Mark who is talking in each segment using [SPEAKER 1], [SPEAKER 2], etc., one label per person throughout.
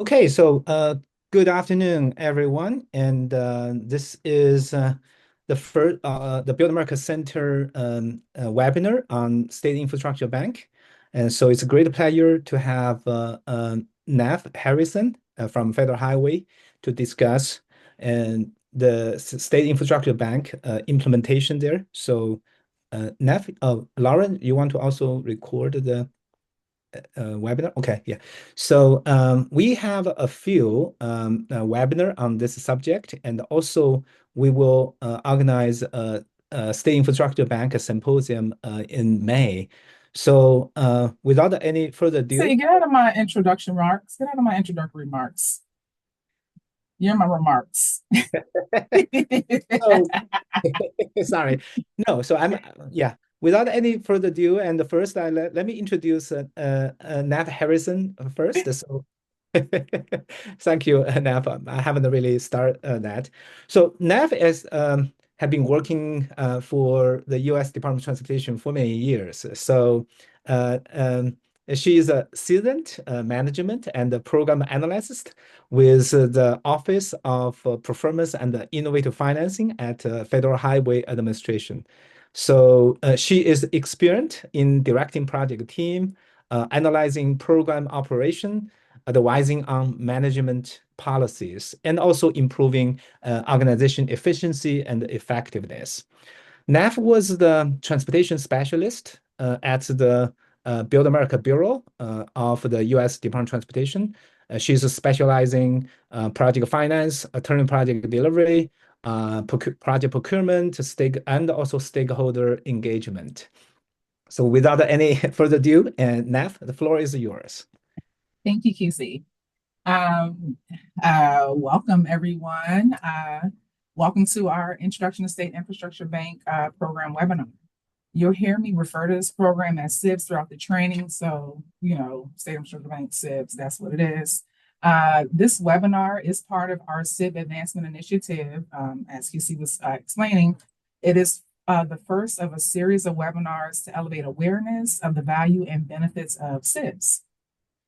[SPEAKER 1] Okay, so good afternoon, everyone, and this is the Build America Center webinar on State Infrastructure Bank, and so it's a great pleasure to have Nav Harrison from Federal Highway to discuss and the State Infrastructure Bank implementation there. So, Nav, Lauren, you want to also record the webinar? Okay, yeah. So we have a few webinar on this subject, and also we will organize a State Infrastructure Bank symposium in May. So without any further
[SPEAKER 2] See,
[SPEAKER 1] ado,
[SPEAKER 2] get out of my introduction remarks. Get out of my introductory remarks. You're my remarks.
[SPEAKER 1] so sorry. No, so yeah. Without any further ado, and first, let me introduce Nat Harrison first. So thank you, Nav. I haven't really started that. So Nav is have been working for the U.S. Department of Transportation for many years. So uh, um, she is a seasoned management and a program analyst with the Office of Performance and Innovative Financing at Federal Highway Administration. So she is experienced in directing project team, analyzing program operation, advising on management policies, and also improving organization efficiency and effectiveness. NAF was the transportation specialist at the Build America Bureau of the U.S. Department of Transportation. She's specializing project finance, attorney project delivery, project procurement, and also stakeholder engagement. So without any further ado, NAF, the floor is yours.
[SPEAKER 2] Thank you, QC. Um, Welcome, everyone. Welcome to our Introduction to State Infrastructure Bank program webinar. You'll hear me refer to this program as SIBs throughout the training. So, State Infrastructure Bank SIBs, that's what it is. This webinar is part of our SIB Advancement Initiative. As QC was explaining, it is the first of a series of webinars to elevate awareness of the value and benefits of SIBs.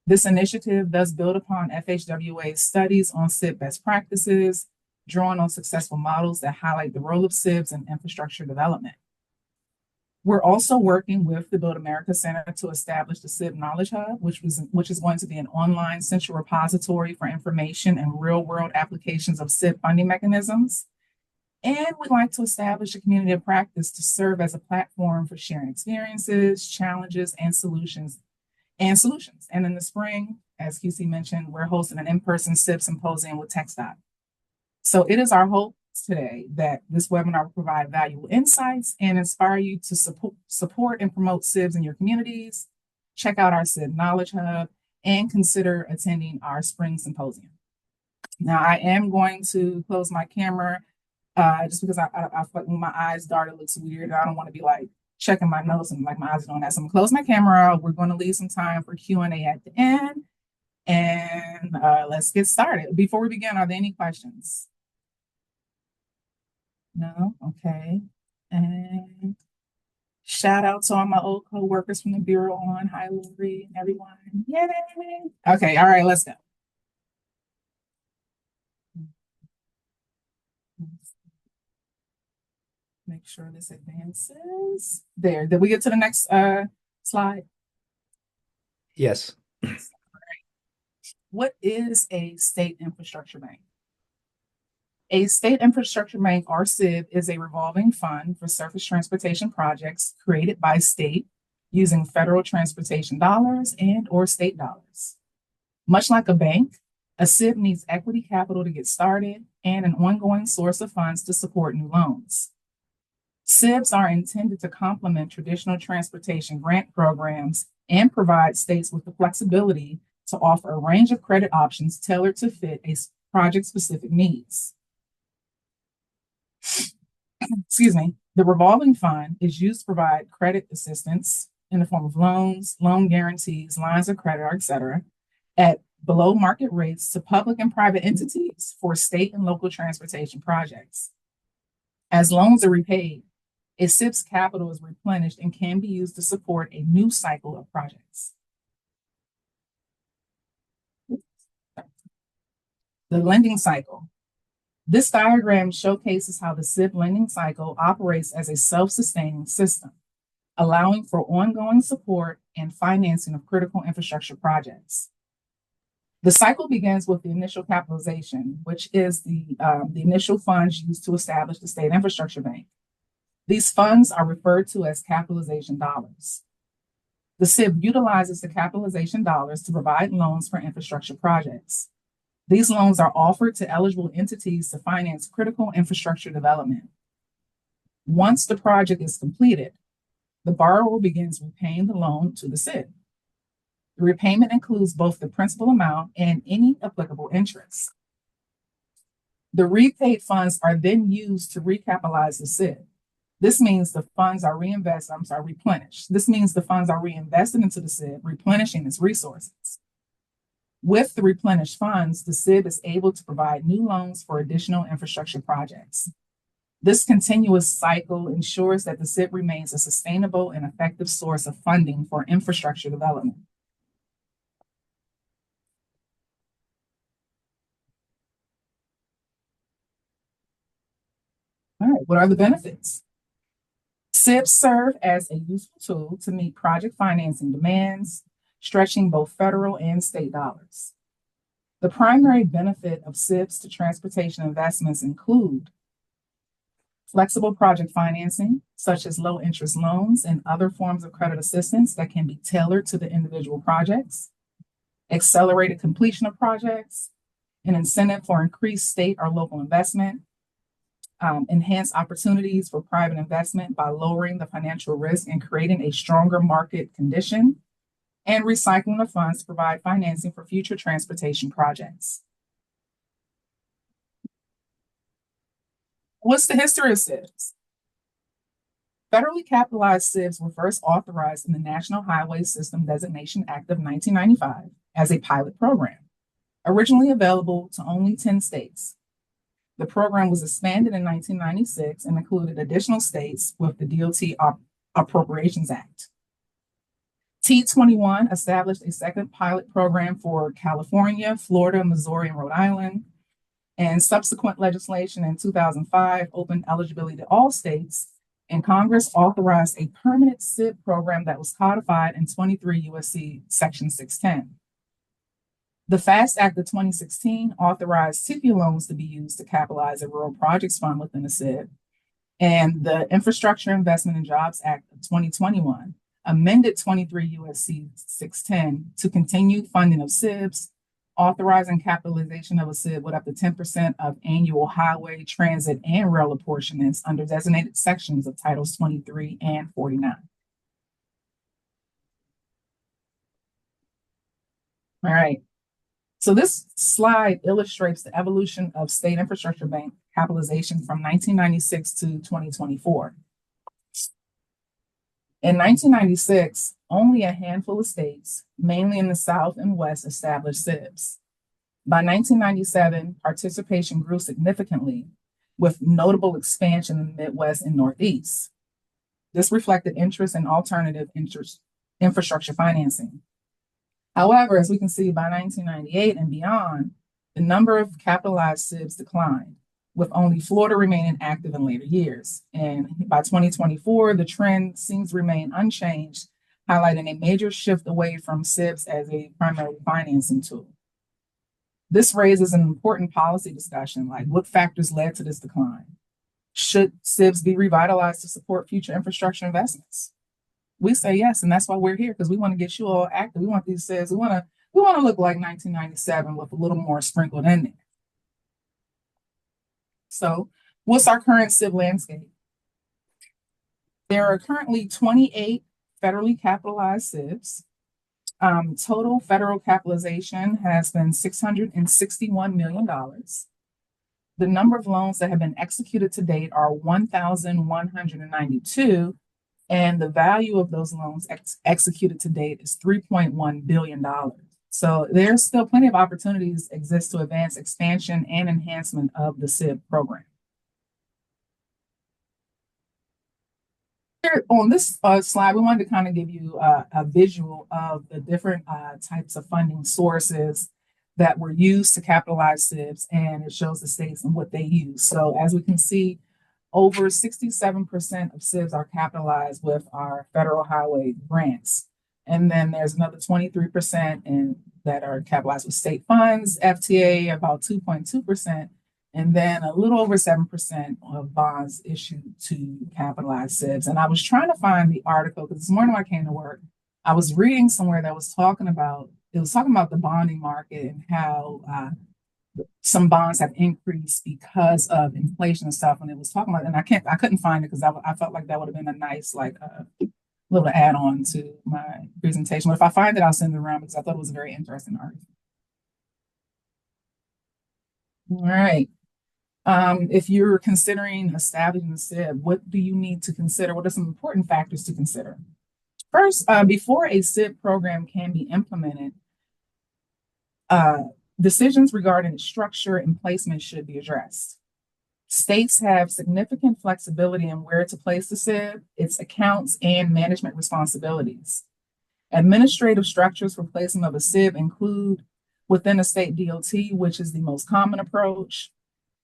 [SPEAKER 2] This initiative does build upon FHWA's studies on SIB best practices, drawing on successful models that highlight the role of SIBs in infrastructure development. We're also working with the Build America Center to establish the SIB Knowledge Hub, which is going to be an online central repository for information and real-world applications of SIB funding mechanisms. And we'd like to establish a community of practice to serve as a platform for sharing experiences, challenges, and solutions. And in the spring, as QC mentioned, we're hosting an in-person SIB symposium with TxDOT. So it is our hope today that this webinar will provide valuable insights and inspire you to support and promote SIBs in your communities. Check out our SIB Knowledge Hub and consider attending our spring symposium. Now, I am going to close my camera just because I feel like when my eyes dart, it looks weird. I don't want to be like checking my notes and like my eyes are doing that. So I'm gonna close my camera. We're going to leave some time for Q&A at the end. And let's get started. Before we begin, are there any questions? No? Okay. And shout out to all my old co-workers from the Bureau on. Hi, Lori and everyone. Yay! Okay, all right, let's go. Make sure this advances. There. Did we get to the next slide?
[SPEAKER 1] Yes.
[SPEAKER 2] What is a state infrastructure bank? A state infrastructure bank, or SIB, is a revolving fund for surface transportation projects created by state using federal transportation dollars and or state dollars. Much like a bank, a SIB needs equity capital to get started and an ongoing source of funds to support new loans. SIBs are intended to complement traditional transportation grant programs and provide states with the flexibility to offer a range of credit options tailored to fit a project-specific needs. Excuse me. The revolving fund is used to provide credit assistance in the form of loans, loan guarantees, lines of credit, etc., at below market rates to public and private entities for state and local transportation projects. As loans are repaid, a SIB's capital is replenished and can be used to support a new cycle of projects. The lending cycle. This diagram showcases how the SIB lending cycle operates as a self-sustaining system, allowing for ongoing support and financing of critical infrastructure projects. The cycle begins with the initial capitalization, which is the initial funds used to establish the State Infrastructure Bank. These funds are referred to as capitalization dollars. The SIB utilizes the capitalization dollars to provide loans for infrastructure projects. These loans are offered to eligible entities to finance critical infrastructure development. Once the project is completed, the borrower begins repaying the loan to the SIB. The repayment includes both the principal amount and any applicable interest. The repaid funds are then used to recapitalize the SIB. This means the funds are replenished. This means the funds are reinvested into the SIB, replenishing its resources. With the replenished funds, the SIB is able to provide new loans for additional infrastructure projects. This continuous cycle ensures that the SIB remains a sustainable and effective source of funding for infrastructure development. All right, what are the benefits? SIBs serve as a useful tool to meet project financing demands, stretching both federal and state dollars. The primary benefit of SIBs to transportation investments include flexible project financing, such as low interest loans and other forms of credit assistance that can be tailored to the individual projects, accelerated completion of projects, an incentive for increased state or local investment, enhance opportunities for private investment by lowering the financial risk and creating a stronger market condition, and recycling of funds to provide financing for future transportation projects. What's the history of SIBs? Federally capitalized SIBs were first authorized in the National Highway System Designation Act of 1995 as a pilot program, originally available to only 10 states. The program was expanded in 1996 and included additional states with the DOT Appropriations Act. T21 established a second pilot program for California, Florida, Missouri, and Rhode Island, and subsequent legislation in 2005 opened eligibility to all states, and Congress authorized a permanent SIB program that was codified in 23 U.S.C. Section 610. The FAST Act of 2016 authorized TIFIA loans to be used to capitalize a rural projects fund within the SIB, and the Infrastructure Investment and Jobs Act of 2021 amended 23 U.S.C. 610 to continue funding of SIBs, authorizing capitalization of a SIB with up to 10% of annual highway, transit, and rail apportionments under designated sections of Titles 23 and 49. All right. So this slide illustrates the evolution of state infrastructure bank capitalization from 1996 to 2024. In 1996, only a handful of states, mainly in the South and West, established SIBs. By 1997, participation grew significantly, with notable expansion in the Midwest and Northeast. This reflected interest in alternative infrastructure financing. However, as we can see, by 1998 and beyond, the number of capitalized SIBs declined, with only Florida remaining active in later years. And by 2024, the trend seems to remain unchanged, highlighting a major shift away from SIBs as a primary financing tool. This raises an important policy discussion, like what factors led to this decline? Should SIBs be revitalized to support future infrastructure investments? We say yes, and that's why we're here, because we want to get you all active. We want these SIBs. We want to look like 1997 with a little more sprinkled in there. So, what's our current SIB landscape? There are currently 28 federally capitalized SIBs. Total federal capitalization has been $661 million. The number of loans that have been executed to date are 1,192. And the value of those loans executed to date is $3.1 billion. So there's still plenty of opportunities exist to advance expansion and enhancement of the SIB program. Here on this slide, we wanted to kind of give you a visual of the different types of funding sources that were used to capitalize SIBs, and it shows the states and what they use. So as we can see, over 67% of SIBs are capitalized with our federal highway grants. And then there's another 23% that are capitalized with state funds, FTA about 2.2%, and then a little over 7% of bonds issued to capitalize SIBs. And I was trying to find the article because this morning when I came to work, I was reading somewhere that was talking about the bonding market and how some bonds have increased because of inflation and stuff. And it was talking about, and I couldn't find it because I felt like that would have been a nice little add on to my presentation. But if I find it, I'll send it around because I thought it was a very interesting article. All right. If you're considering establishing a SIB, what do you need to consider? What are some important factors to consider? First, before a SIB program can be implemented, decisions regarding its structure and placement should be addressed. States have significant flexibility in where to place the SIB, its accounts, and management responsibilities. Administrative structures for placement of a SIB include within a state DOT, which is the most common approach.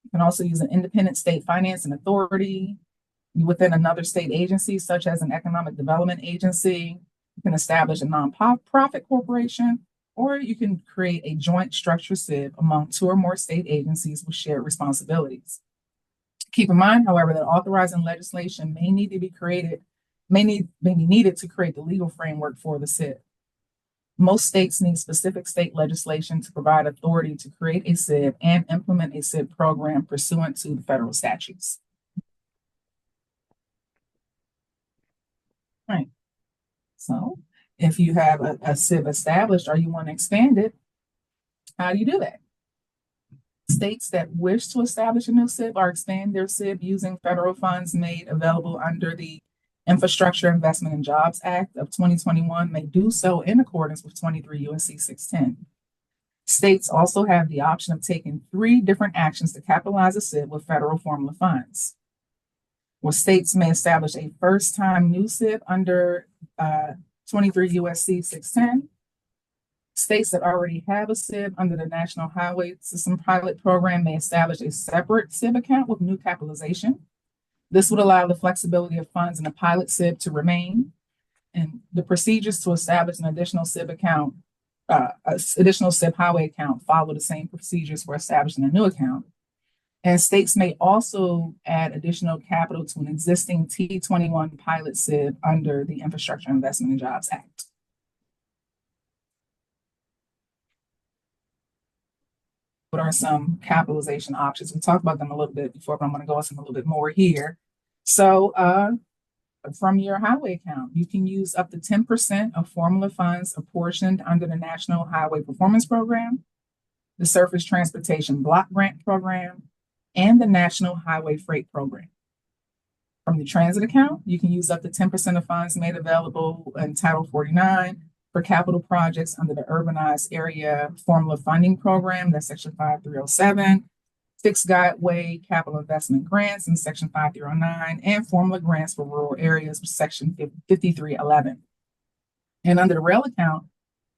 [SPEAKER 2] You can also use an independent state financing authority within another state agency, such as an economic development agency. You can establish a nonprofit corporation, or you can create a joint structure SIB among two or more state agencies with shared responsibilities. Keep in mind, however, that authorizing legislation may need to be created, may be needed to create the legal framework for the SIB. Most states need specific state legislation to provide authority to create a SIB and implement a SIB program pursuant to the federal statutes. Right. So if you have a SIB established or you want to expand it, how do you do that? States that wish to establish a new SIB or expand their SIB using federal funds made available under the Infrastructure Investment and Jobs Act of 2021 may do so in accordance with 23 U.S.C. 610. States also have the option of taking 3 different actions to capitalize a SIB with federal formula funds. Where states may establish a first-time new SIB under 23 U.S.C. 610. States that already have a SIB under the National Highway System Pilot Program may establish a separate SIB account with new capitalization. This would allow the flexibility of funds in a pilot SIB to remain, and the procedures to establish an additional SIB account, additional SIB highway account, follow the same procedures for establishing a new account. And states may also add additional capital to an existing T21 pilot SIB under the Infrastructure Investment and Jobs Act. What are some capitalization options? We talked about them a little bit before, but I'm going to go into them a little bit more here. So from your highway account, you can use up to 10% of formula funds apportioned under the National Highway Performance Program, the Surface Transportation Block Grant Program, and the National Highway Freight Program. From the transit account, you can use up to 10% of funds made available in Title 49 for capital projects under the Urbanized Area Formula Funding Program, that's Section 5307, Fixed Guideway Capital Investment Grants in Section 5309, and formula grants for rural areas, Section 5311. And under the rail account,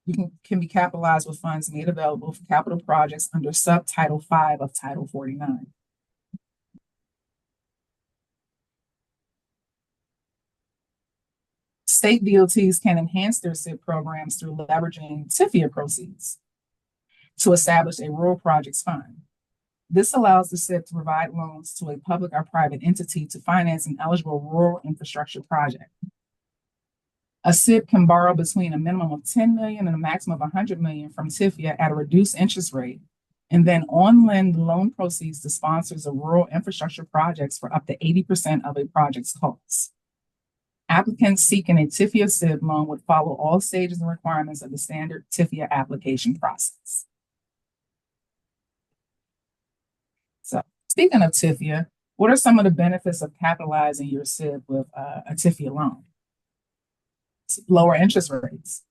[SPEAKER 2] you can be capitalized with funds made available for capital projects under Subtitle 5 of Title 49. State DOTs can enhance their SIB programs through leveraging TIFIA proceeds to establish a rural projects fund. This allows the SIB to provide loans to a public or private entity to finance an eligible rural infrastructure project. A SIB can borrow between a minimum of 10 million and a maximum of 100 million from TIFIA at a reduced interest rate, and then on-lend loan proceeds to sponsors of rural infrastructure projects for up to 80% of a project's costs. Applicants seeking a TIFIA SIB loan would follow all stages and requirements of the standard TIFIA application process. So, speaking of TIFIA, what are some of the benefits of capitalizing your SIB with a TIFIA loan? Lower interest rates.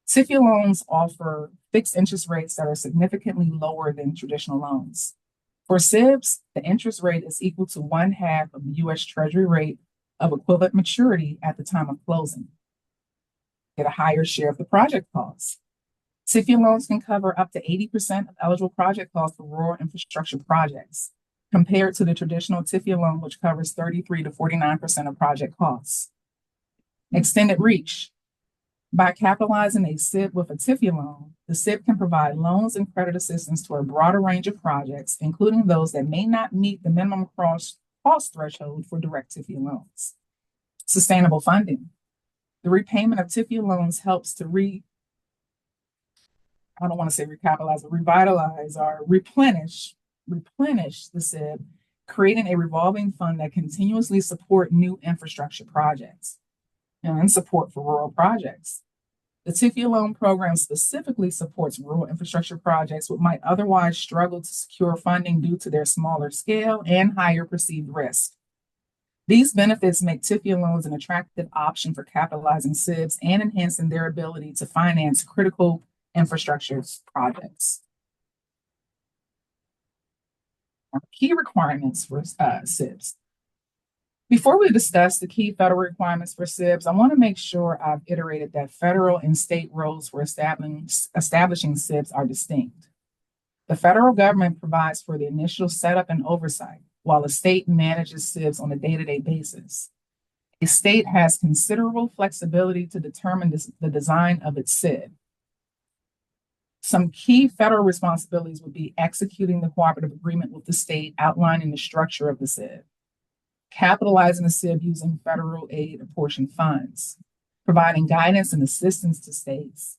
[SPEAKER 2] TIFIA loans offer fixed interest rates that are significantly lower than traditional loans. For SIBs, the interest rate is equal to 1/2 of the U.S. Treasury rate of equivalent maturity at the time of closing. Get a higher share of the project costs. TIFIA loans can cover up to 80% of eligible project costs for rural infrastructure projects, compared to the traditional TIFIA loan, which covers 33 to 49% of project costs. Extended reach. By capitalizing a SIB with a TIFIA loan, the SIB can provide loans and credit assistance to a broader range of projects, including those that may not meet the minimum cost threshold for direct TIFIA loans. Sustainable funding. The repayment of TIFIA loans helps to I don't want to say recapitalize, but revitalize or replenish the SIB, creating a revolving fund that continuously support new infrastructure projects and support for rural projects. The TIFIA loan program specifically supports rural infrastructure projects which might otherwise struggle to secure funding due to their smaller scale and higher perceived risk. These benefits make TIFIA loans an attractive option for capitalizing SIBs and enhancing their ability to finance critical infrastructure projects. Key requirements for SIBs. Before we discuss the key federal requirements for SIBs, I want to make sure I've iterated that federal and state roles for establishing SIBs are distinct. The federal government provides for the initial setup and oversight, while the state manages SIBs on a day-to-day basis. A state has considerable flexibility to determine the design of its SIB. Some key federal responsibilities would be executing the cooperative agreement with the state, outlining the structure of the SIB, capitalizing the SIB using federal aid apportioned funds, providing guidance and assistance to states,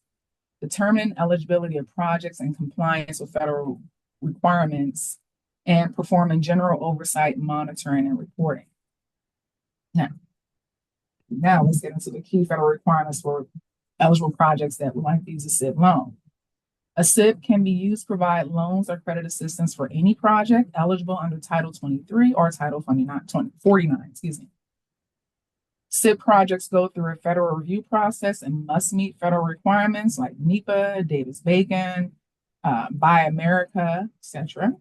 [SPEAKER 2] determining eligibility of projects and compliance with federal requirements, and performing general oversight, monitoring, and reporting. Now let's get into the key federal requirements for eligible projects that might use a SIB loan. A SIB can be used to provide loans or credit assistance for any project eligible under Title 23 or Title 49. SIB projects go through a federal review process and must meet federal requirements like NEPA, Davis-Bacon, Buy America, etc.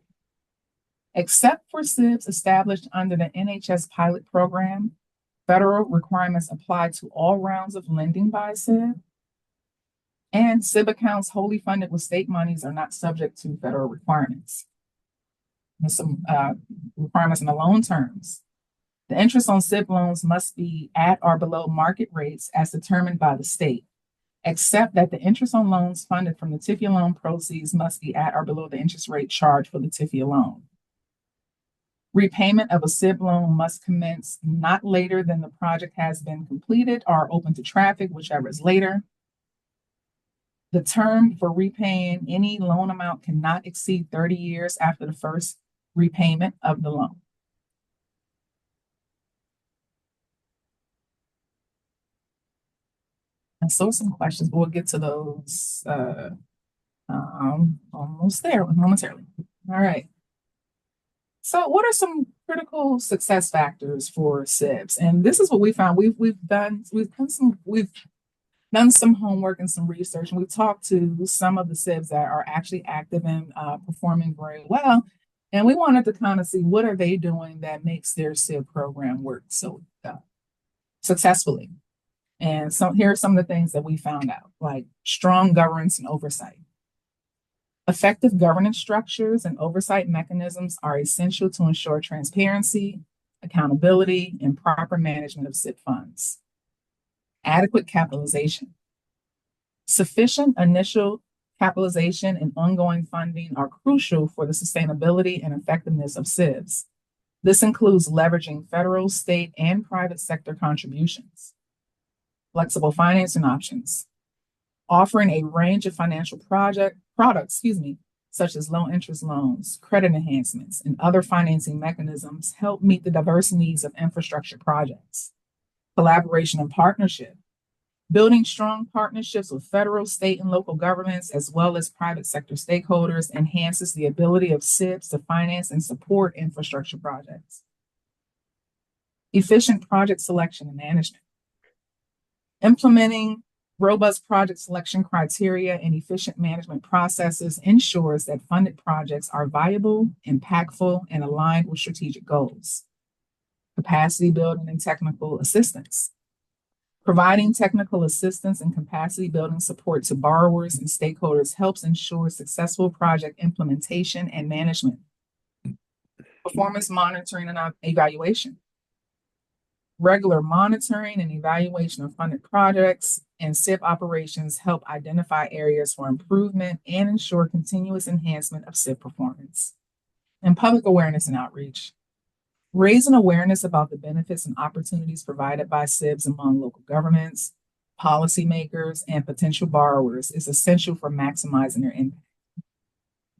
[SPEAKER 2] Except for SIBs established under the NHS pilot program, federal requirements apply to all rounds of lending by a SIB. And SIB accounts wholly funded with state monies are not subject to federal requirements. There's some requirements in the loan terms. The interest on SIB loans must be at or below market rates as determined by the state, except that the interest on loans funded from the TIFIA loan proceeds must be at or below the interest rate charged for the TIFIA loan. Repayment of a SIB loan must commence not later than the project has been completed or open to traffic, whichever is later. The term for repaying any loan amount cannot exceed 30 years after the first repayment of the loan. And so some questions, but we'll get to those almost there momentarily. All right. So what are some critical success factors for SIBs? And this is what we found. We've done some homework and some research, and we've talked to some of the SIBs that are actually active and performing very well. And we wanted to kind of see what are they doing that makes their SIB program work so successfully. And so here are some of the things that we found out, like strong governance and oversight. Effective governance structures and oversight mechanisms are essential to ensure transparency, accountability, and proper management of SIB funds. Adequate capitalization. Sufficient initial capitalization and ongoing funding are crucial for the sustainability and effectiveness of SIBs. This includes leveraging federal, state, and private sector contributions. Flexible financing options. Offering a range of financial products, such as low interest loans, credit enhancements, and other financing mechanisms help meet the diverse needs of infrastructure projects. Collaboration and partnership. Building strong partnerships with federal, state, and local governments, as well as private sector stakeholders, enhances the ability of SIBs to finance and support infrastructure projects. Efficient project selection and management. Implementing robust project selection criteria and efficient management processes ensures that funded projects are viable, impactful, and aligned with strategic goals. Capacity building and technical assistance. Providing technical assistance and capacity building support to borrowers and stakeholders helps ensure successful project implementation and management. Performance monitoring and evaluation. Regular monitoring and evaluation of funded projects and SIB operations help identify areas for improvement and ensure continuous enhancement of SIB performance. And public awareness and outreach. Raising awareness about the benefits and opportunities provided by SIBs among local governments, policymakers, and potential borrowers is essential for maximizing their impact.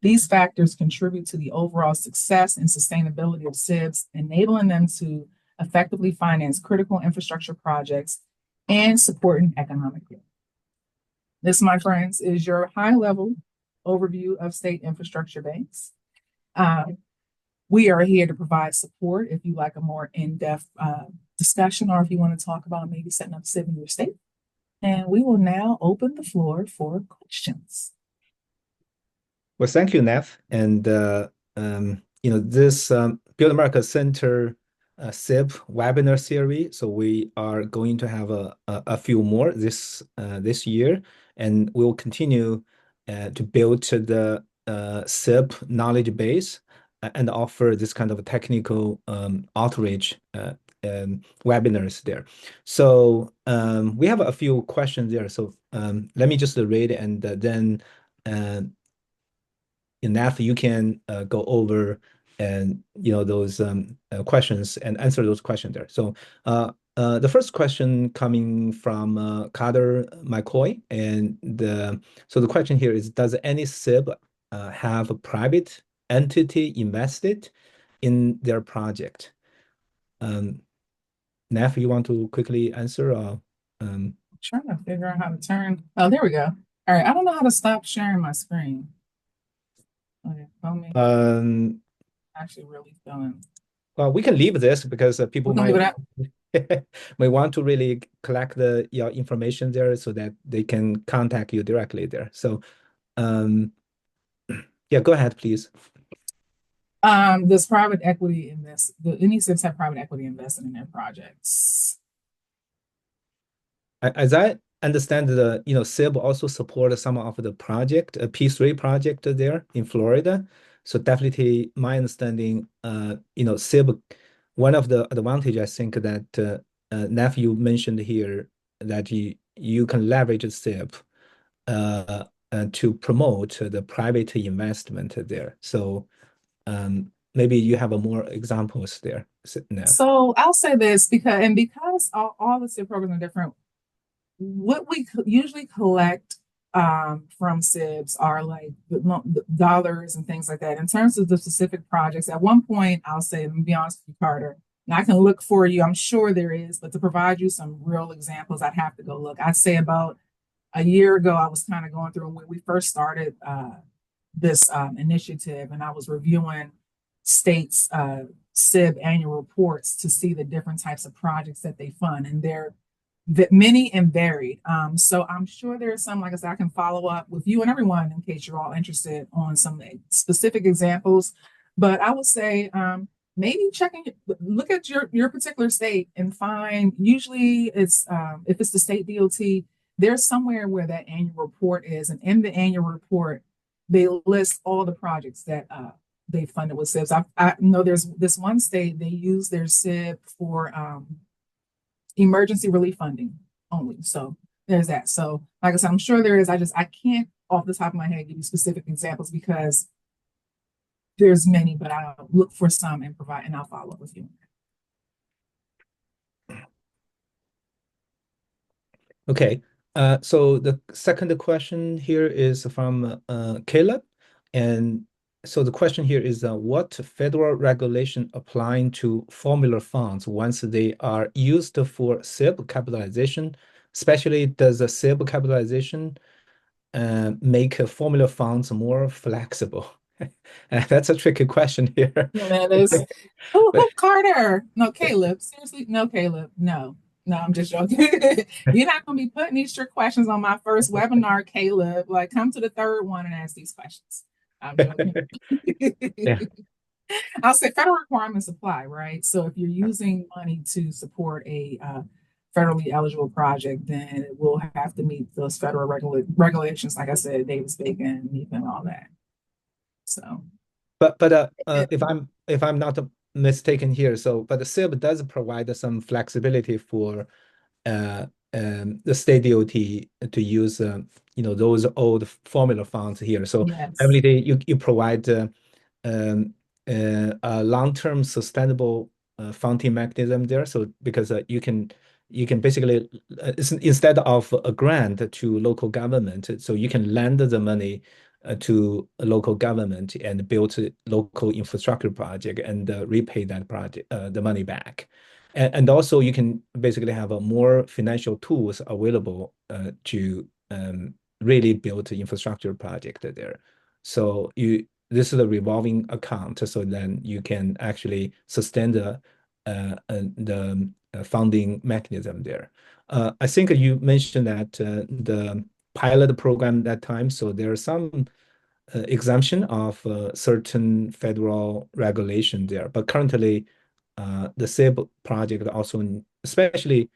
[SPEAKER 2] These factors contribute to the overall success and sustainability of SIBs, enabling them to effectively finance critical infrastructure projects and supporting economic growth. This, my friends, is your high-level overview of state infrastructure banks. We are here to provide support if you like a more in-depth discussion, or if you want to talk about maybe setting up SIB in your state. And we will now open the floor for questions.
[SPEAKER 1] Well, thank you, Neff. And this Build America Center SIB webinar series. So we are going to have a few more this year, and we'll continue to build the SIB knowledge base and offer this kind of technical outreach webinars there. So we have a few questions there. So let me just read, and then Neff, you can go over and those questions and answer those questions there. So the first question coming from Carter McCoy, and so the question here is: does any SIB have a private entity invested in their project? Neff, you want to quickly answer?
[SPEAKER 2] Trying to figure out how to turn. Oh, there we go. All right, I don't know how to stop sharing my screen. Okay, actually really feeling.
[SPEAKER 1] Well, we can leave this because people might want to really collect your information there so that they can contact you directly there. So, yeah, go ahead, please.
[SPEAKER 2] Does private equity invest? Do any SIBs have private equity invested in their projects?
[SPEAKER 1] As I understand, the SIB also support some of the project, a P3 project there in Florida. So definitely, my understanding, SIB, one of the advantage I think that Neff, you mentioned here that you can leverage SIB to promote the private investment there. So maybe you have more examples there, Neff.
[SPEAKER 2] So I'll say this because all the SIB programs are different. What we usually collect from SIBs are like the dollars and things like that. In terms of the specific projects, at one point, I'll say, let me be honest with you, Carter, and I can look for you. I'm sure there is, but to provide you some real examples, I'd have to go look. I'd say about a year ago, I was kind of going through when we first started this initiative, and I was reviewing states' SIB annual reports to see the different types of projects that they fund, and they're many and varied. So I'm sure there's some, like I said, I can follow up with you and everyone in case you're all interested on some specific examples. But I would say maybe look at your particular state and find, usually it's, if it's the state DOT, there's somewhere where that annual report is. And in the annual report, they list all the projects that they funded with SIBs. I know there's this one state, they use their SIB for emergency relief funding only. So there's that. So like I said, I'm sure there is. I can't off the top of my head give you specific examples because there's many, but I'll look for some and provide, and I'll follow up with you.
[SPEAKER 1] Okay. So the second question here is from Caleb. And so the question here is what federal regulation applying to formula funds once they are used for SIB capitalization, especially does the SIB capitalization make formula funds more flexible? That's a tricky question here.
[SPEAKER 2] Yeah, that is. Oh, Carter. No, Caleb. Seriously, no, Caleb. No, I'm just joking. You're not going to be putting these trick questions on my first webinar, Caleb. Like, come to the third one and ask these questions. I'm joking.
[SPEAKER 1] Yeah.
[SPEAKER 2] I'll say federal requirements apply, right? So if you're using money to support a federally eligible project, then it will have to meet those federal regulations, like I said, Davis-Bacon, NEPA, and all that. So,
[SPEAKER 1] But if I'm not mistaken here, but the SIB does provide some flexibility for uh, the state DOT to use those old formula funds here. So I
[SPEAKER 2] yes.
[SPEAKER 1] believe you provide um, a long-term sustainable funding mechanism there. So because you can basically instead of a grant to local government, so you can lend the money to a local government and build a local infrastructure project and repay that project the money back. And also you can basically have a more financial tools available to really build the infrastructure project there. So this is a revolving account, so then you can actually sustain the funding mechanism there. I think you mentioned that the pilot program that time, so there are some exemption of certain federal regulation there. But currently, the SIB project also, especially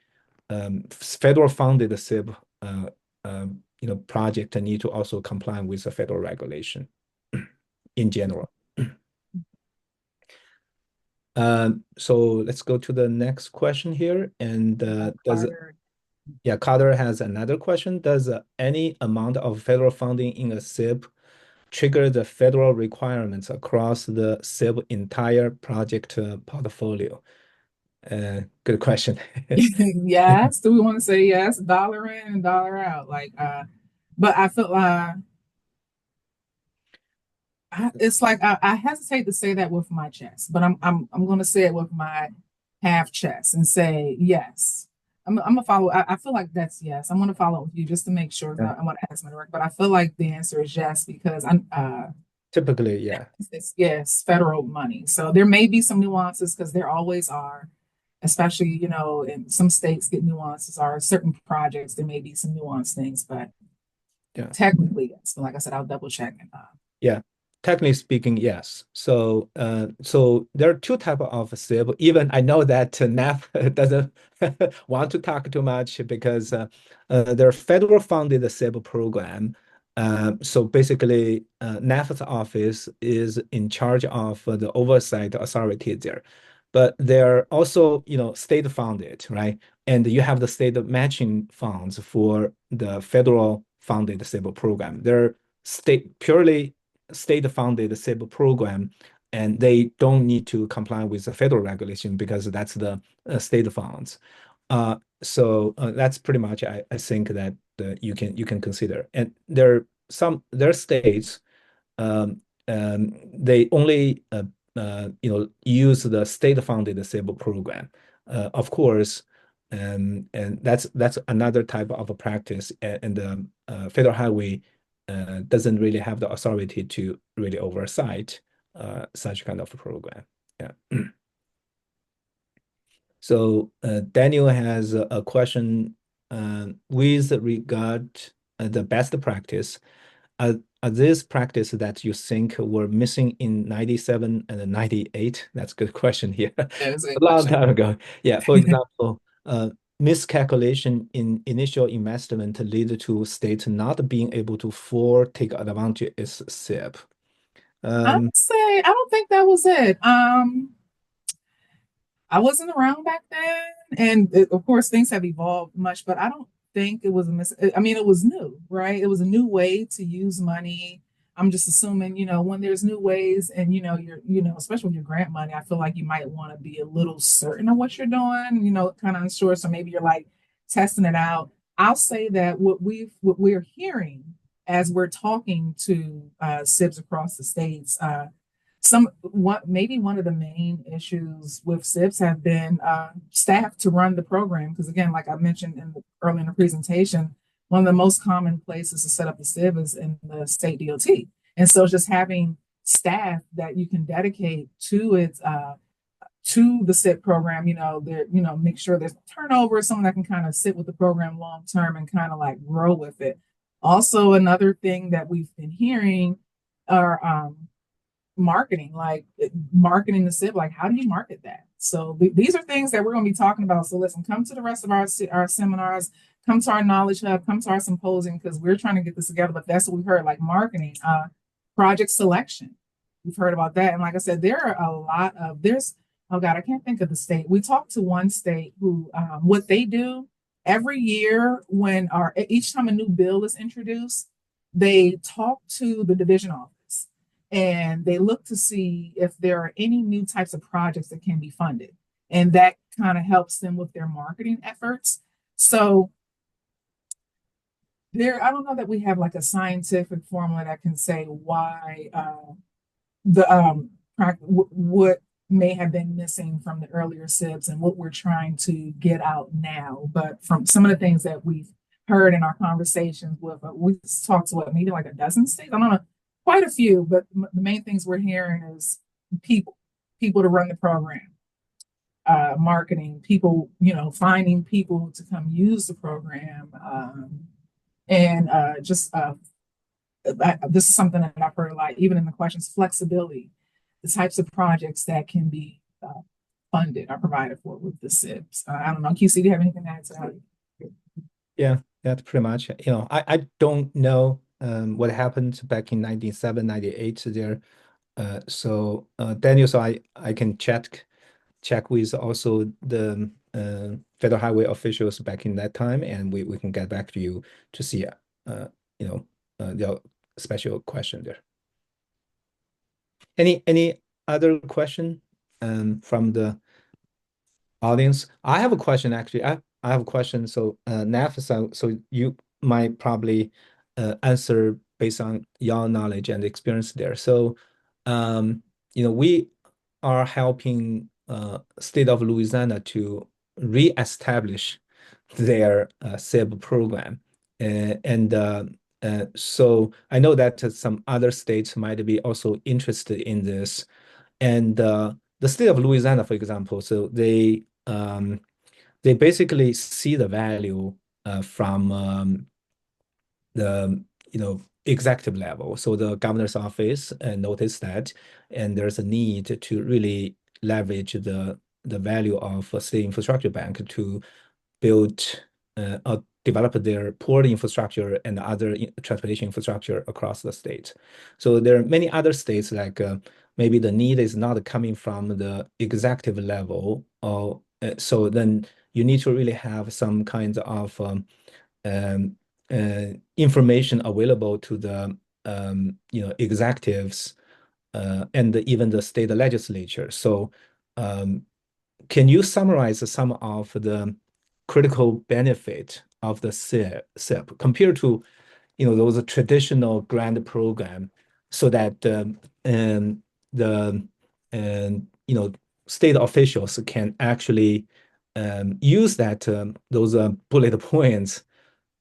[SPEAKER 1] federal funded SIB, project need to also comply with the federal regulation in general. So let's go to the next question here. And
[SPEAKER 2] Carter.
[SPEAKER 1] Carter has another question. Does any amount of federal funding in a SIB trigger the federal requirements across the SIB entire project portfolio? Good question.
[SPEAKER 2] Yes. Do we want to say yes? Dollar in and dollar out. But I feel it's like I hesitate to say that with my chest, but I'm going to say it with my half chest and say yes. I'm gonna follow. I feel like that's yes. I'm gonna follow with you just to make sure.
[SPEAKER 1] Yeah.
[SPEAKER 2] I want to ask my direct, but I feel like the answer is yes because I'm
[SPEAKER 1] Typically, yeah.
[SPEAKER 2] it's yes, federal money. So there may be some nuances because there always are, especially in some states get nuances or certain projects there may be some nuanced things, but
[SPEAKER 1] Yeah.
[SPEAKER 2] technically yes. Like I said, I'll double check and
[SPEAKER 1] Yeah, technically speaking, yes. So there are two type of SIB. Even I know that NAF doesn't want to talk too much because there are federal funded SIB program. So basically, NAF's office is in charge of the oversight authority there. But they're also, state funded, right? And you have the state matching funds for the federal funded SIB program. They're purely state-funded SIB program, and they don't need to comply with the federal regulation because that's the state funds. So that's pretty much I think that you can consider. And there are states they only use the state-funded SIB program. Of course, and that's another type of a practice, and the federal highway doesn't really have the authority to really oversight such kind of a program. Yeah. So Daniel has a question with regard the best practice. Are these practice that you think were missing in 97 and 98? That's a good question here. A
[SPEAKER 2] that is a good
[SPEAKER 1] long
[SPEAKER 2] question.
[SPEAKER 1] time ago. Yeah, for example, miscalculation in initial investment lead to state not being able to full take advantage of its SIP.
[SPEAKER 2] I'd
[SPEAKER 1] Um,
[SPEAKER 2] say I don't think that was it. I wasn't around back then, and of course things have evolved much, but I don't think it was a mis. I mean, it was new, right? It was a new way to use money. I'm just assuming, when there's new ways, and especially with your grant money, I feel like you might want to be a little certain of what you're doing, kind of unsure. So maybe you're like testing it out. I'll say that what we're hearing as we're talking to SIBs across the states. Maybe one of the main issues with SIPs have been staff to run the program. Because again, like I mentioned earlier in the presentation, one of the most common places to set up the SIB is in the state DOT. And so just having staff that you can dedicate to it, to the SIP program, make sure there's turnover, someone that can kind of sit with the program long term and kind of like grow with it. Also, another thing that we've been hearing are marketing, like marketing the SIB, like how do you market that? So these are things that we're going to be talking about. So listen, come to the rest of our seminars, come to our knowledge hub, come to our symposium, because we're trying to get this together. But that's what we heard, like marketing, project selection. We've heard about that. And like I said, there are a lot of there's oh God, I can't think of the state. We talked to one state who what they do every year when our each time a new bill is introduced, they talk to the division office and they look to see if there are any new types of projects that can be funded. And that kind of helps them with their marketing efforts. So there, I don't know that we have like a scientific formula that can say why the what may have been missing from the earlier SIBs and what we're trying to get out now. But from some of the things that we've heard in our conversations with, we talked to what, maybe like a dozen states. I don't know, quite a few, but the main things we're hearing is people to run the program, marketing, people, finding people to come use the program, and just this is something that I've heard a lot, even in the questions, flexibility, the types of projects that can be funded or provided for with the SIBs. I don't know, QC, do you have anything to add to that?
[SPEAKER 1] Yeah, that's pretty much. I don't know what happened back in 97, 98 there. Daniel, so I can check with also the Federal Highway officials back in that time, and we can get back to you to see the special question there. Any other question from the audience? I have a question actually. I have a question. So Naf, so you might probably answer based on your knowledge and experience there. So we are helping state of Louisiana to reestablish their SIB program. So I know that some other states might be also interested in this. And the state of Louisiana, for example, so they basically see the value from the executive level. So the governor's office noticed that, and there's a need to really leverage the value of a state infrastructure bank to build or develop their port infrastructure and other transportation infrastructure across the state. So there are many other states like maybe the need is not coming from the executive level, or so then you need to really have some kinds of um, information available to the executives and even the state legislature. So can you summarize some of the critical benefit of the SIP compared to those traditional grant program, so that the state officials can actually use that those bullet points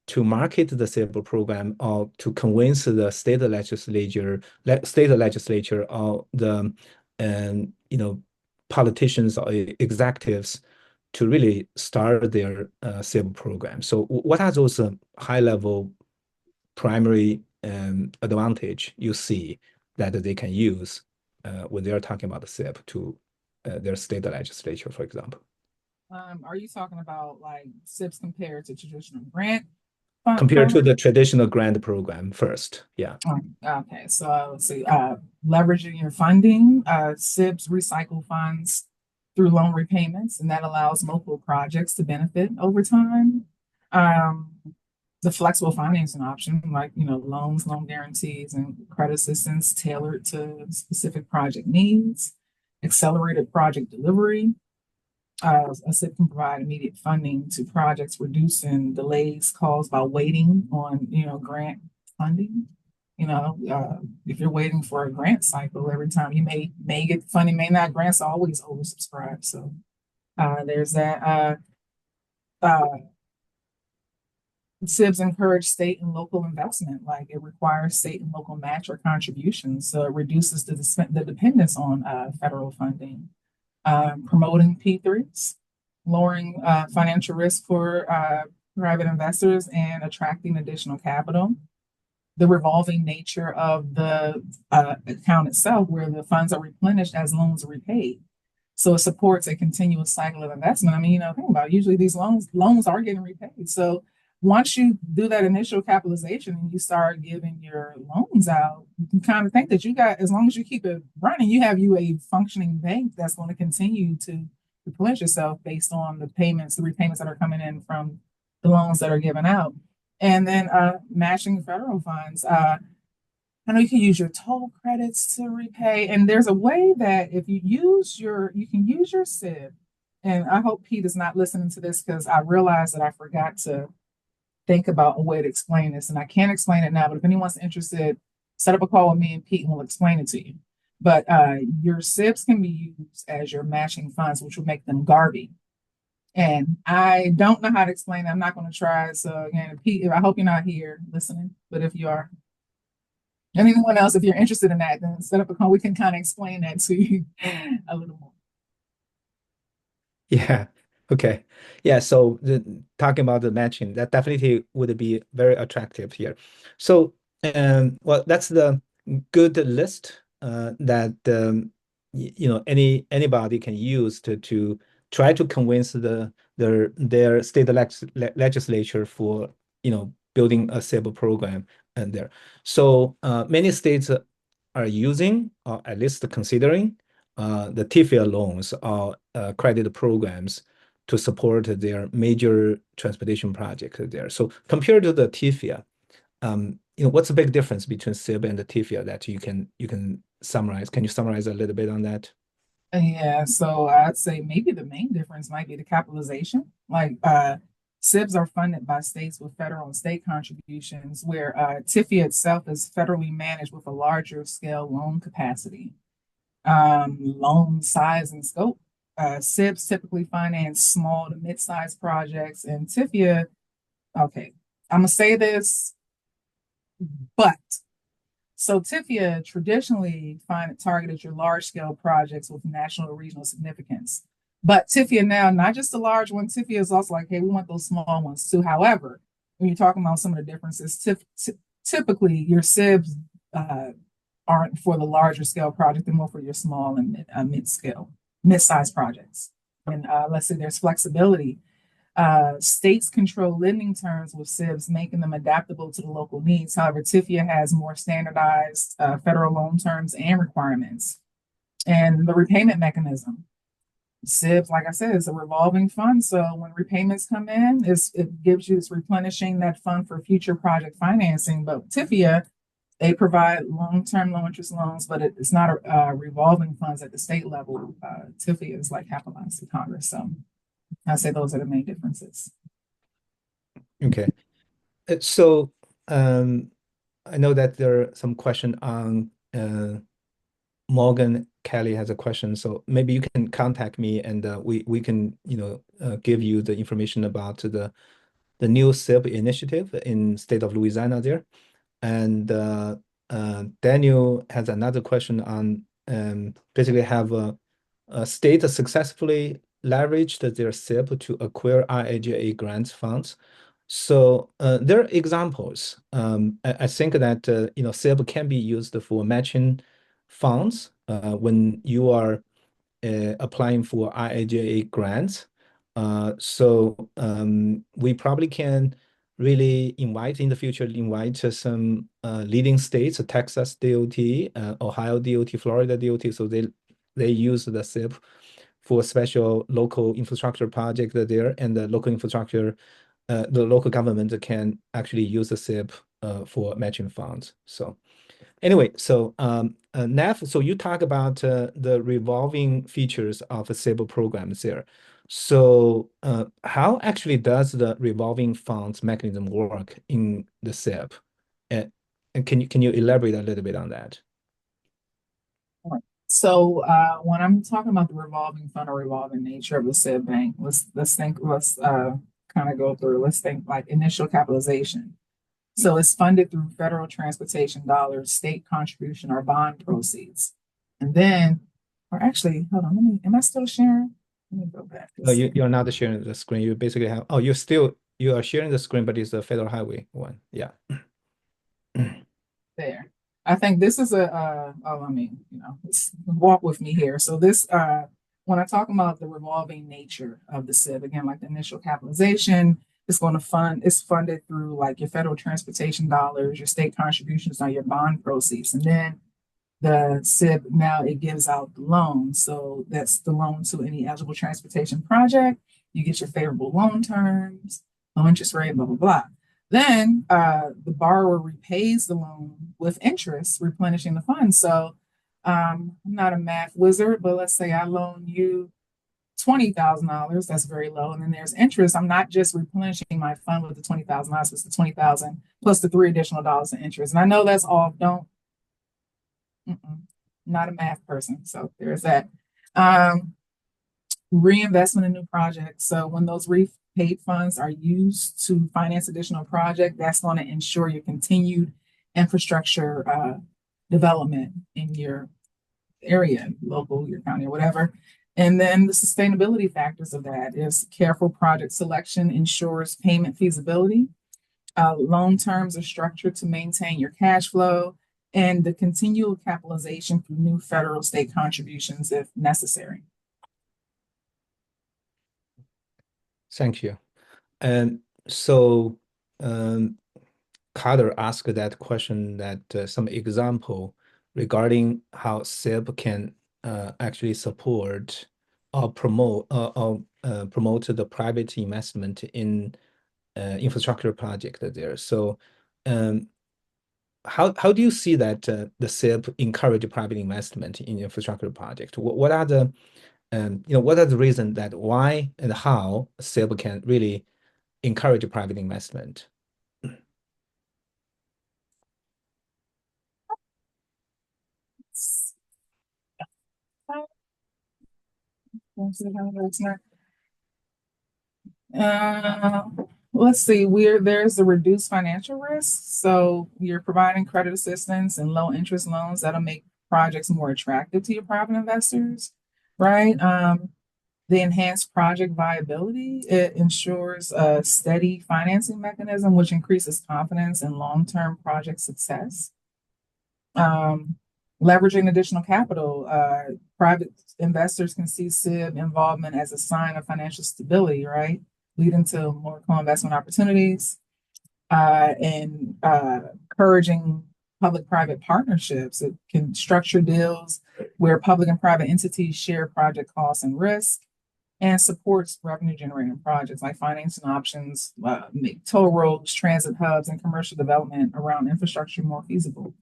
[SPEAKER 1] to market the SIP program, or to convince the state legislature or the politicians or executives to really start their SIP program. So what are those high level primary advantage you see that they can use when they're talking about the SIP to their state legislature, for example?
[SPEAKER 2] Are you talking about like SIBs compared to traditional grant
[SPEAKER 1] Compared to the traditional grant program first? Yeah.
[SPEAKER 2] Okay, so let's see. Leveraging your funding, SIBs recycle funds through loan repayments, and that allows multiple projects to benefit over time. The flexible financing option, like loans, loan guarantees, and credit assistance tailored to specific project needs. Accelerated project delivery. A SIP can provide immediate funding to projects, reducing delays caused by waiting on grant funding. If you're waiting for a grant cycle, every time you may get funding, may not. Grants are always oversubscribed, so there's that. SIBs encourage state and local investment, like it requires state and local match or contributions, so it reduces the dependence on federal funding. Promoting P3s, lowering financial risk for private investors, and attracting additional capital. the revolving nature of the account itself, where the funds are replenished as loans are repaid. So it supports a continuous cycle of investment. I mean, think about it. Usually these loans are getting repaid. So once you do that initial capitalization and you start giving your loans out, you can kind of think that you got, as long as you keep it running, you have a functioning bank that's going to continue to replenish yourself based on the repayments that are coming in from the loans that are given out. And then matching federal funds. I know you can use your toll credits to repay, and there's a way that if you can use your SIB. And I hope Pete is not listening to this because I realized that I forgot to think about a way to explain this, and I can't explain it now. But if anyone's interested, set up a call with me and Pete, and we'll explain it to you. But your SIBs can be used as your matching funds, which will make them Garvey. And I don't know how to explain it. I'm not going to try. So again, Pete, I hope you're not here listening, but if you are, and anyone else, if you're interested in that, then set up a call. We can kind of explain that to you a little more.
[SPEAKER 1] Yeah. Okay. Yeah. So talking about the matching, that definitely would be very attractive here. So, well, that's the good list that anybody can use to try to convince their state legislature for building a SIB program and there. So many states are using or at least considering the TIFIA loans or credit programs to support their major transportation project there. So compared to the TIFIA, what's the big difference between SIB and the TIFIA that you can summarize? Can you summarize a little bit on that?
[SPEAKER 2] Yeah, so I'd say maybe the main difference might be the capitalization. Like SIBs are funded by states with federal and state contributions, where TIFIA itself is federally managed with a larger scale loan capacity, loan size and scope. SIBs typically finance small to mid-sized projects, and TIFIA, okay, I'm gonna say this, but so TIFIA traditionally targeted your large scale projects with national or regional significance. But TIFIA now, not just the large one, TIFIA is also like, hey, we want those small ones too. However, when you're talking about some of the differences, typically your SIBs aren't for the larger scale project, they're more for your small and mid-sized projects. And let's say there's flexibility. States control lending terms with SIBs, making them adaptable to the local needs. However, TIFIA has more standardized federal loan terms and requirements. And the repayment mechanism. SIBs, like I said, is a revolving fund. So when repayments come in, it's replenishing that fund for future project financing. But TIFIA, they provide long-term low interest loans, but it's not a revolving funds at the state level. TIFIA is like capitalized to Congress. So I'd say those are the main differences.
[SPEAKER 1] Okay. So I know that there are some question on Morgan Kelly has a question, so maybe you can contact me and we can give you the information about the new SIB initiative in state of Louisiana there. And Daniel has another question on basically have a state successfully leveraged their SIB to acquire IIJA grants funds. So there are examples. I think that SIB can be used for matching funds when you are applying for IIJA grants. So we probably can really invite in the future, some leading states, Texas DOT, Ohio DOT, Florida DOT. So they use the SIB for special local infrastructure project there, and the local infrastructure, the local government can actually use the SIB for matching funds. So anyway, so Neff, so you talk about the revolving features of the SIB programs there. So how actually does the revolving funds mechanism work in the SIB? And can you elaborate a little bit on that?
[SPEAKER 2] So when I'm talking about the revolving fund or revolving nature of the SIB bank, let's kind of go through. Let's think like initial capitalization. So it's funded through federal transportation dollars, state contribution, or bond proceeds. And then, or actually, hold on, am I still sharing? Let me go back.
[SPEAKER 1] No, you're not sharing the screen. You basically have, you are sharing the screen, but it's the federal highway one. Yeah.
[SPEAKER 2] there. I think this is walk with me here. So this, when I talk about the revolving nature of the SIB, again, like the initial capitalization, it's funded through like your federal transportation dollars, your state contributions on your bond proceeds. And then the SIB now it gives out the loan. So that's the loan to any eligible transportation project. You get your favorable loan terms, low interest rate, blah, blah, blah. Then the borrower repays the loan with interest, replenishing the funds. So I'm not a math wizard, but let's say I loan you $20,000. That's very low. And then there's interest. I'm not just replenishing my fund with the $20,000. It's the 20,000 plus the three additional dollars in interest. And I know that's all. Not a math person. So there's that. Um, Reinvestment in new projects. So when those repaid funds are used to finance additional project, that's going to ensure your continued infrastructure development in your area, local, your county, or whatever. And then the sustainability factors of that is careful project selection ensures payment feasibility. Loan terms are structured to maintain your cash flow and the continual capitalization through new federal state contributions if necessary.
[SPEAKER 1] Thank you. And so, um, Carter asked that question that some example regarding how SIB can actually support or promote the private investment in infrastructure project there. So, um, how do you see that the SIB encourage private investment in infrastructure project? What are the what are the reasons that why and how SIB can really encourage private investment?
[SPEAKER 2] Uh, let's see, there's a reduced financial risk. So you're providing credit assistance and low interest loans that'll make projects more attractive to your private investors, right? The enhanced project viability, it ensures a steady financing mechanism, which increases confidence in long-term project success. Um, Leveraging additional capital, private investors can see SIB involvement as a sign of financial stability, right? Leading to more co-investment opportunities and encouraging public-private partnerships. It can structure deals where public and private entities share project costs and risk and supports revenue generating projects like financing options, make toll roads, transit hubs, and commercial development around infrastructure more feasible.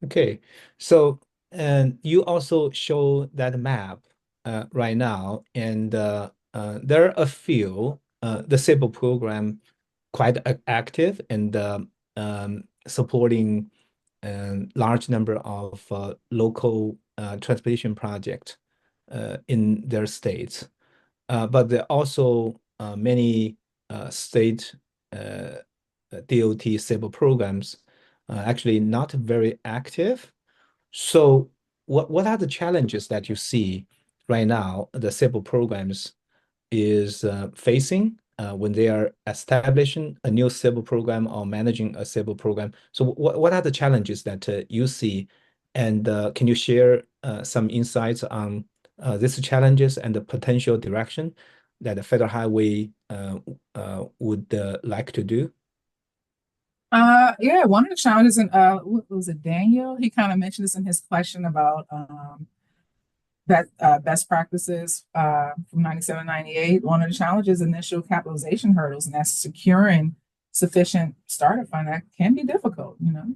[SPEAKER 1] Okay, so and you also show that map right now, and there are a few the SIBL program quite active and supporting large number of local transportation projects in their states. But there are also many state DOT SIBL programs actually not very active. So what are the challenges that you see right now the SIBL programs is facing when they are establishing a new SIBL program or managing a SIBL program? So what are the challenges that you see? And can you share some insights on these challenges and the potential direction that the Federal Highway would like to do?
[SPEAKER 2] Yeah, one of the challenges in what was it, Daniel? He kind of mentioned this in his question about that best practices from 97, 98. One of the challenges, initial capitalization hurdles, and that's securing sufficient startup fund. That can be difficult, you know.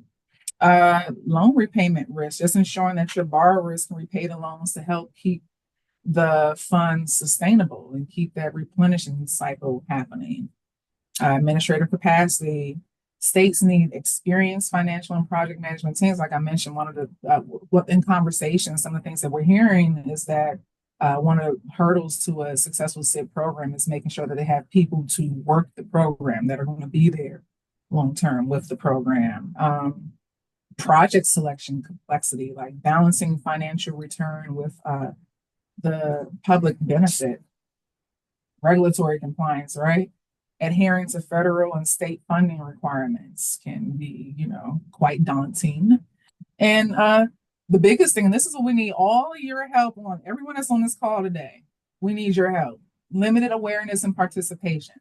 [SPEAKER 2] Loan repayment risk, just ensuring that your borrowers can repay the loans to help keep the funds sustainable and keep that replenishing cycle happening. Administrative capacity. States need experienced financial and project management teams. Like I mentioned, one of the what in conversation, some of the things that we're hearing is that one of the hurdles to a successful SIP program is making sure that they have people to work the program that are going to be there long term with the program. Project selection complexity, like balancing financial return with the public benefit, regulatory compliance, right? adhering to federal and state funding requirements can be, quite daunting. And the biggest thing, and this is what we need all your help on, everyone that's on this call today, we need your help. Limited awareness and participation.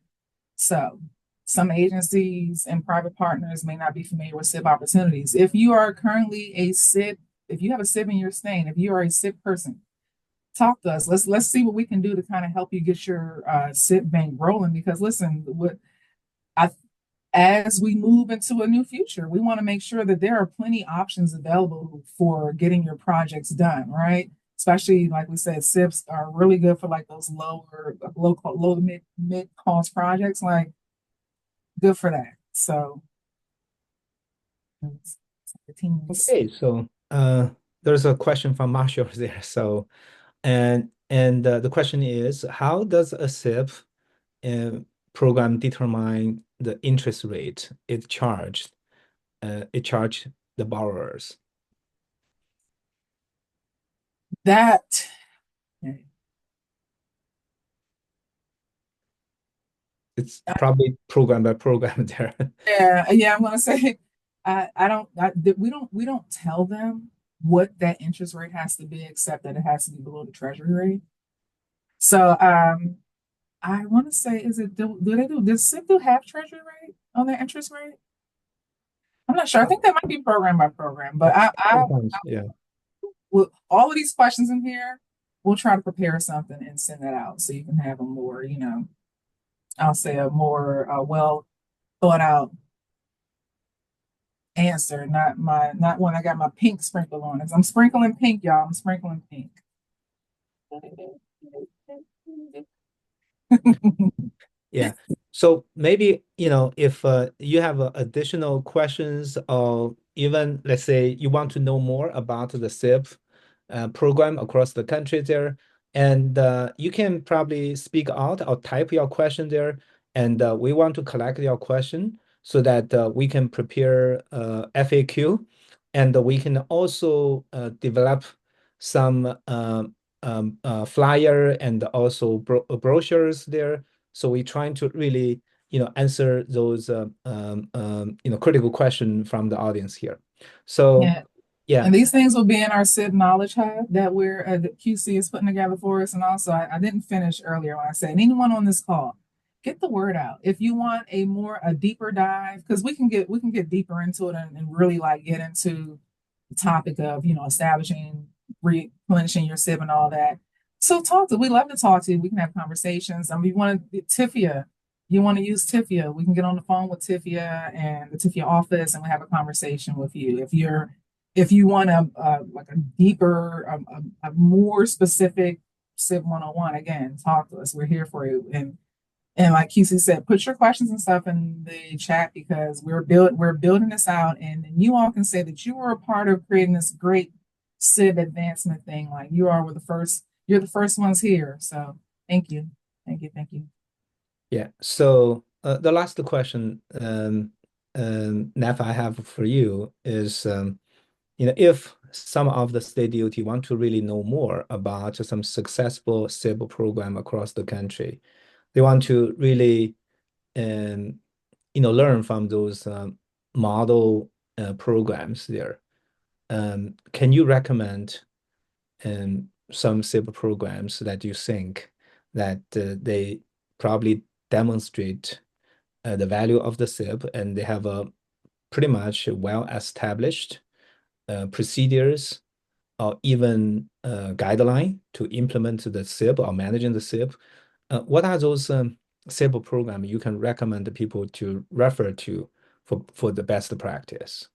[SPEAKER 2] So some agencies and private partners may not be familiar with SIB opportunities. If you are currently a SIB, if you have a SIB in your state, if you are a SIB person, talk to us. Let's see what we can do to kind of help you get your SIB bank rolling. Because listen, I as we move into a new future, we want to make sure that there are plenty options available for getting your projects done, right? Especially like we said, SIPs are really good for like those low to mid cost projects, like good for that. So the teams.
[SPEAKER 1] Okay, so there's a question from Marshall there. So the question is, how does a SIP program determine the interest rate it charged the borrowers?
[SPEAKER 2] That
[SPEAKER 1] It's probably program by program there.
[SPEAKER 2] yeah, I'm gonna say I don't we don't tell them what that interest rate has to be, except that it has to be below the treasury rate. So I want to say, is it does SIP do have treasury rate on their interest rate? I'm not sure. I think that might be program by program, but I
[SPEAKER 1] Sometimes, yeah.
[SPEAKER 2] with all of these questions in here, we'll try to prepare something and send that out so you can have a more, I'll say a more well thought out answer, not when I got my pink sprinkle on it. I'm sprinkling pink, y'all. I'm sprinkling pink.
[SPEAKER 1] Yeah. So maybe, if you have additional questions, or even let's say you want to know more about the SIP program across the country there, and you can probably speak out or type your question there, and we want to collect your question so that we can prepare FAQ, and we can also develop some flyer and also brochures there. So we're trying to really, answer those, critical question from the audience here. So,
[SPEAKER 2] Yeah.
[SPEAKER 1] yeah,
[SPEAKER 2] And these things will be in our SIB Knowledge Hub that that QC is putting together for us. And also, I didn't finish earlier when I said anyone on this call, get the word out. If you want a deeper dive, because we can get deeper into it and really like get into the topic of establishing, replenishing your SIB and all that. So we love to talk to you. We can have conversations. I mean, you want to use Tifia, we can get on the phone with Tifia and the Tifia office, and we have a conversation with you. If you want like a deeper, a more specific SIB 101, again, talk to us. We're here for you. And like QC said, put your questions and stuff in the chat because we're building this out, and you all can say that you were a part of creating this great SIB advancement thing. Like you're the first ones here. So thank you. Thank you. Thank you.
[SPEAKER 1] yeah. So the last question, Naf, I have for you is, if some of the state DOT want to really know more about some successful SIB program across the country, they want to really, learn from those model programs there. Can you recommend some SIB programs that you think that they probably demonstrate the value of the SIB, and they have a pretty much well-established procedures or even guideline to implement the SIB or managing the SIB? What are those SIB program you can recommend the people to refer to for the best practice?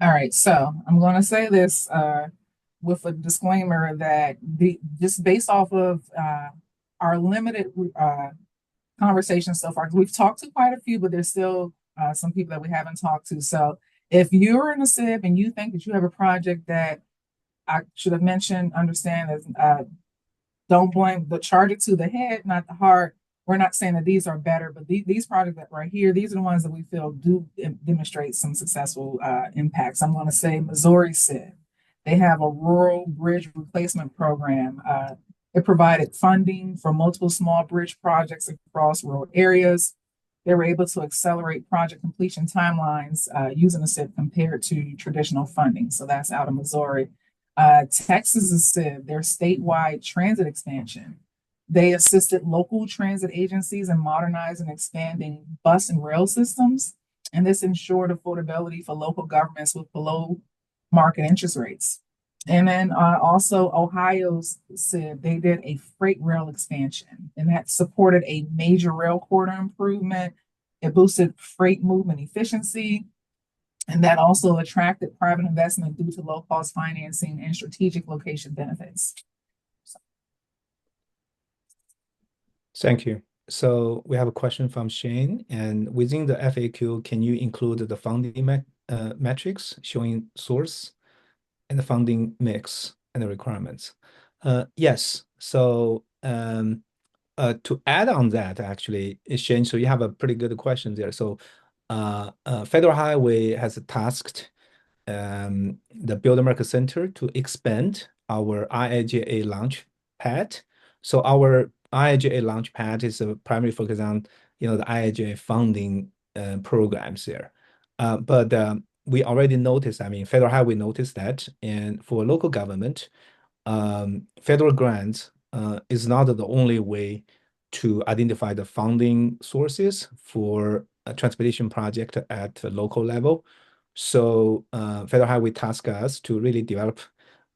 [SPEAKER 2] All right. So I'm going to say this with a disclaimer that just based off of our limited conversation so far, 'cause we've talked to quite a few, but there's still some people that we haven't talked to. So if you're in a SIB and you think that you have a project that I should have mentioned, understand that don't blame, but charge it to the head, not the heart. We're not saying that these are better, but these projects that right here, these are the ones that we feel do demonstrate some successful impacts. I'm going to say Missouri SIB. They have a rural bridge replacement program. It provided funding for multiple small bridge projects across rural areas. They were able to accelerate project completion timelines using the SIB compared to traditional funding. So that's out of Missouri. Texas's SIB, their statewide transit expansion. They assisted local transit agencies in modernizing and expanding bus and rail systems, and this ensured affordability for local governments with below market interest rates. And then also Ohio's said they did a freight rail expansion, and that supported a major rail corridor improvement. It boosted freight movement efficiency, and that also attracted private investment due to low cost financing and strategic location benefits.
[SPEAKER 1] Thank you. So we have a question from Shane, and within the FAQ, can you include the funding metrics showing source and the funding mix and the requirements? Yes. So to add on that, actually, Shane, so you have a pretty good question there. So Federal Highway has tasked the Build America Center to expand our IIJA launch pad. So our IIJA launch pad is a primary focus on the IIJA funding programs there. But we already noticed, I mean, Federal Highway noticed that, and for local government, federal grants is not the only way to identify the funding sources for a transportation project at the local level. So Federal Highway tasked us to really develop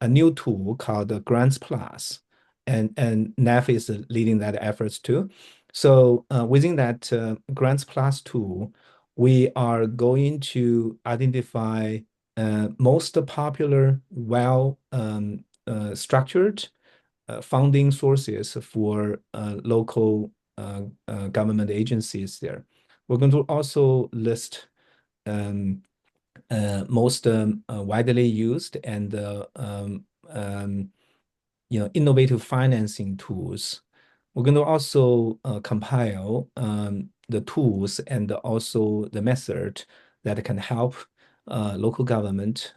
[SPEAKER 1] a new tool called the Grants Plus, and NAF is leading that efforts too. So within that Grants Plus tool, we are going to identify most popular, structured funding sources for local government agencies there. We're going to also list most widely used and innovative financing tools. We're going to also compile the tools and also the method that can help local government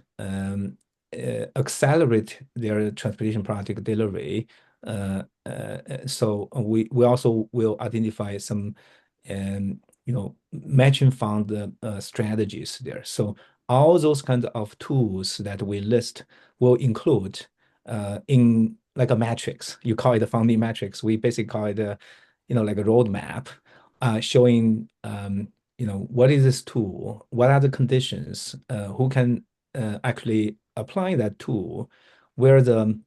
[SPEAKER 1] accelerate their transportation project delivery. So we also will identify some matching fund strategies there. So all those kinds of tools that we list will include in like a matrix. You call it a funding matrix. We basically call it like a roadmap showing what is this tool, what are the conditions, who can actually apply that tool, where the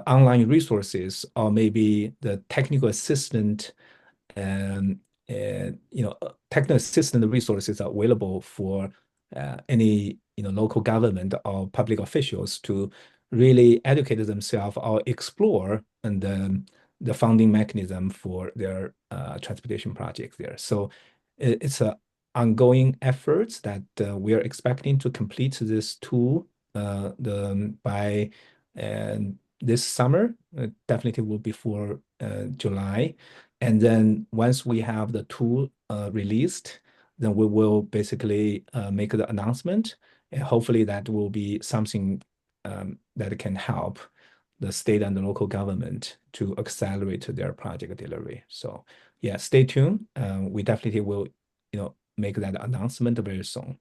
[SPEAKER 1] online resources or maybe the technical assistant technical assistant resources are available for any local government or public officials to really educate themselves or explore and the funding mechanism for their transportation projects there. So it's an ongoing efforts that we are expecting to complete this tool by this summer. Definitely will be for July. And then once we have the tool released, then we will basically make the announcement. And hopefully that will be something that can help the state and the local government to accelerate their project delivery. So yeah, stay tuned. We definitely will, make that announcement very soon.